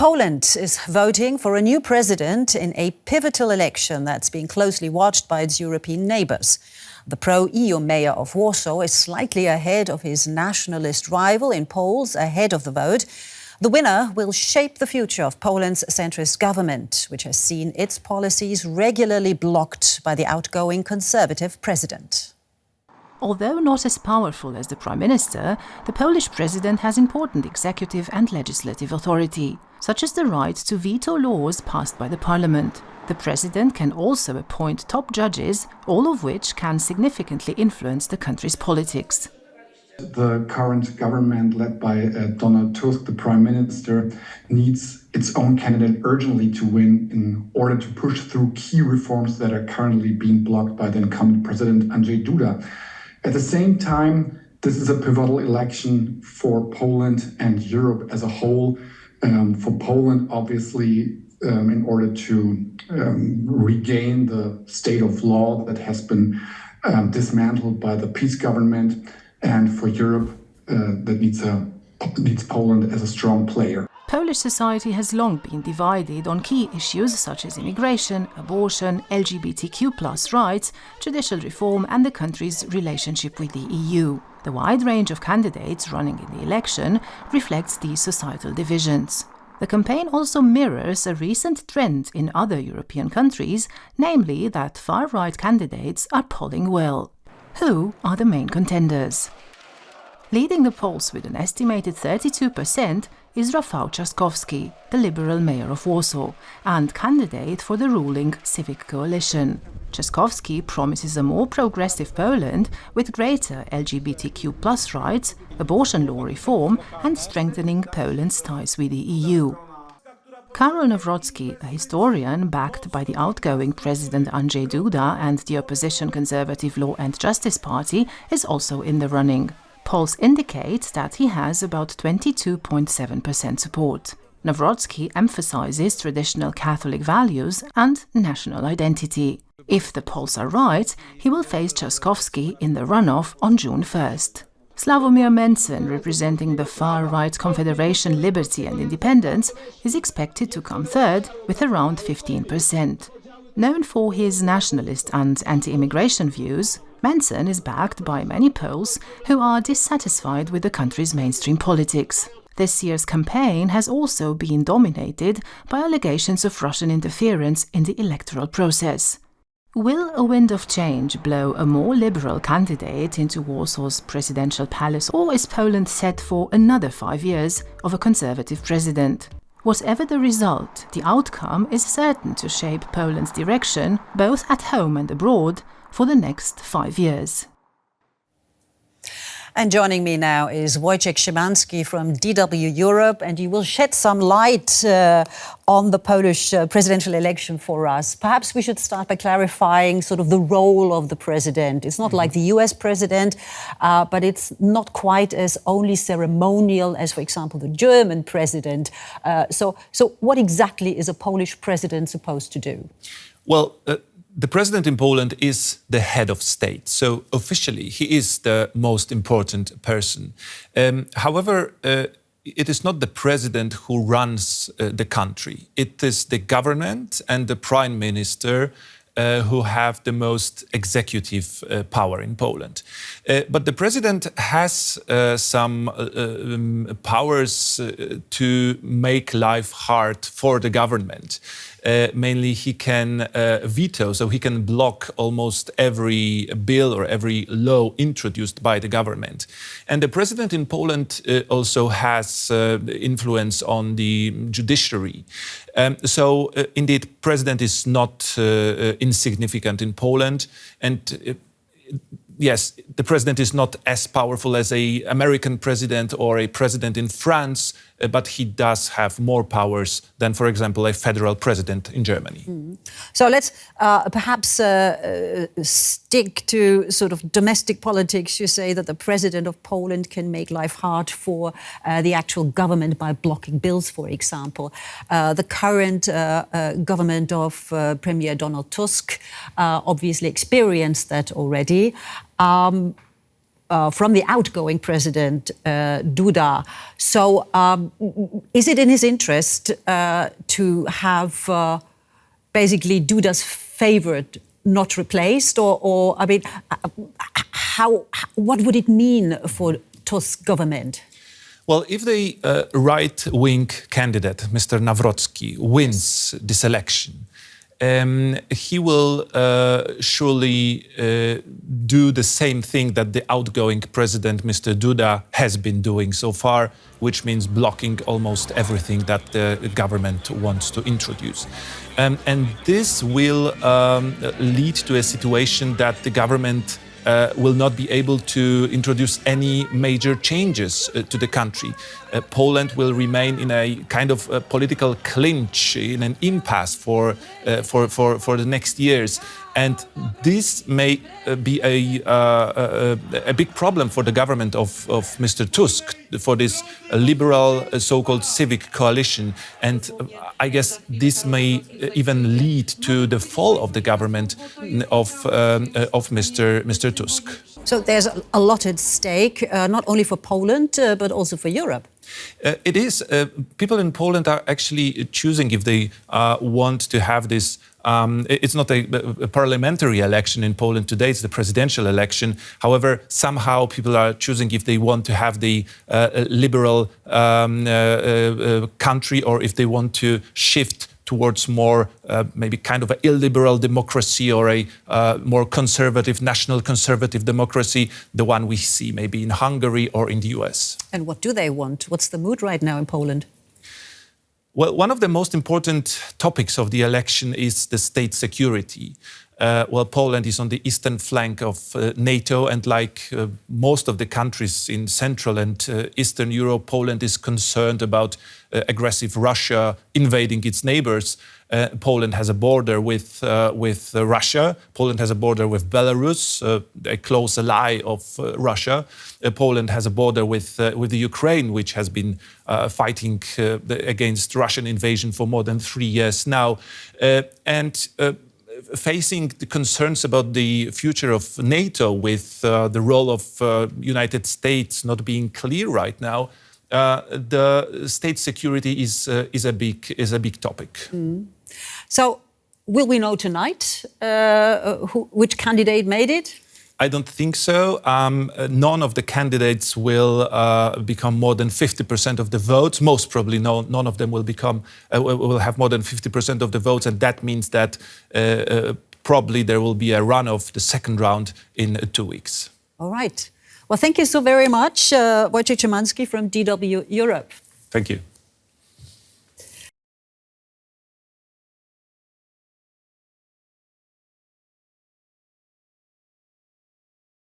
Poland is voting for a new president in a pivotal election that's being closely watched by its European neighbours. The pro-EU mayor of Warsaw is slightly ahead of his nationalist rival in polls ahead of the vote. The winner will shape the future of Poland's centrist government, which has seen its policies regularly blocked by the outgoing Conservative president. Although not as powerful as the Prime Minister, the Polish president has important executive and legislative authority, such as the right to veto laws passed by the parliament. The president can also appoint top judges, all of which can significantly influence the country's politics. The current government, led by Donald Tusk, the Prime Minister, needs its own candidate urgently to win in order to push through key reforms that are currently being blocked by the incumbent President Andrzej Duda. At the same time, this is a pivotal election for Poland and Europe as a whole. For Poland, obviously, in order to regain the state of law that has been dismantled by the peace government, and for Europe, that needs Poland as a strong player. Polish society has long been divided on key issues such as immigration, abortion, LGBTQ+ rights, judicial reform and the country's relationship with the EU. The wide range of candidates running in the election reflects these societal divisions. The campaign also mirrors a recent trend in other European countries, namely that far-right candidates are polling well. Who are the main contenders? Leading the polls with an estimated 32% is Rafał Trzaskowski, the Liberal mayor of Warsaw, and candidate for the ruling Civic Coalition. Trzaskowski promises a more progressive Poland with greater LGBTQ+ rights, abortion law reform and strengthening Poland's ties with the EU. Karol Nawrocki, a historian backed by the outgoing President Andrzej Duda and the opposition Conservative Law and Justice Party, is also in the running. Polls indicate that he has about 22.7% support. Nawrocki emphasizes traditional Catholic values and national identity. If the polls are right, he will face Trzaskowski in the runoff on June 1st. Sławomir Mencen, representing the far-right Confederation Liberty and Independence, is expected to come third with around 15%. Known for his nationalist and anti-immigration views, Mencen is backed by many Poles who are dissatisfied with the country's mainstream politics. This year's campaign has also been dominated by allegations of Russian interference in the electoral process. Will a wind of change blow a more liberal candidate into Warsaw's presidential palace, or is Poland set for another 5 years of a conservative president? Whatever the result, the outcome is certain to shape Poland's direction, both at home and abroad, for the next 5 years. And joining me now is Wojciech Szymanski from DW Europe, and you will shed some light on the Polish presidential election for us. Perhaps we should start by clarifying sort of the role of the president. It's not like the US president, but it's not quite as only ceremonial as, for example, the German president. So what exactly is a Polish president supposed to do? Well, the president in Poland is the head of state, so officially he is the most important person. However, it is not the president who runs the country. It is the government and the prime minister who have the most executive power in Poland. But the president has some powers to make life hard for the government. Mainly he can veto, so he can block almost every bill or every law introduced by the government. And the president in Poland also has influence on the judiciary. So indeed, president is not insignificant in Poland, and yes, the president is not as powerful as an American president or a president in France, but he does have more powers than, for example, a federal president in Germany. So let's perhaps stick to sort of domestic politics. You say that the president of Poland can make life hard for the actual government by blocking bills, for example. The current government of Premier Donald Tusk obviously experienced that already. from the outgoing president, Duda. So is it in his interest to have basically Duda's favorite not replaced? Or I mean, what would it mean for Tusk's government? Well, if the right-wing candidate, Mr. Nawrocki, wins this election, he will surely do the same thing that the outgoing president, Mr. Duda, has been doing so far, which means blocking almost everything that the government wants to introduce. And this will lead to a situation that the government will not be able to introduce any major changes to the country. Poland will remain in a kind of political clinch, in an impasse for the next years. And this may be a big problem for the government of Mr. Tusk, for this liberal so-called civic coalition. And I guess this may even lead to the fall of the government of Mr. Tusk. So there's a lot at stake, not only for Poland, but also for Europe. It is. People in Poland are actually choosing if they want to have this. It's not a parliamentary election in Poland today, it's the presidential election. However, somehow people are choosing if they want to have the liberal country or if they want to shift towards more maybe kind of an illiberal democracy or a more conservative, national conservative democracy, the one we see maybe in Hungary or in the US. And what do they want? What's the mood right now in Poland? Well, one of the most important topics of the election is the state security. Well, Poland is on the eastern flank of NATO, and like most of the countries in Central and Eastern Europe, Poland is concerned about aggressive Russia invading its neighbors. Poland has a border with Russia. Poland has a border with Belarus, a close ally of Russia. Poland has a border with the Ukraine, which has been fighting against Russian invasion for more than 3 years now. Facing the concerns about the future of NATO, with the role of United States not being clear right now, the state security is a big topic. Mm. So, will we know tonight which candidate made it? I don't think so. None of the candidates will become more than 50% of the votes. Most probably, none of them will have more than 50% of the votes, and that means that probably there will be a runoff, the second round, in 2 weeks. All right. Well, thank you so very much, Wojciech Szymanski from DW Europe. Thank you.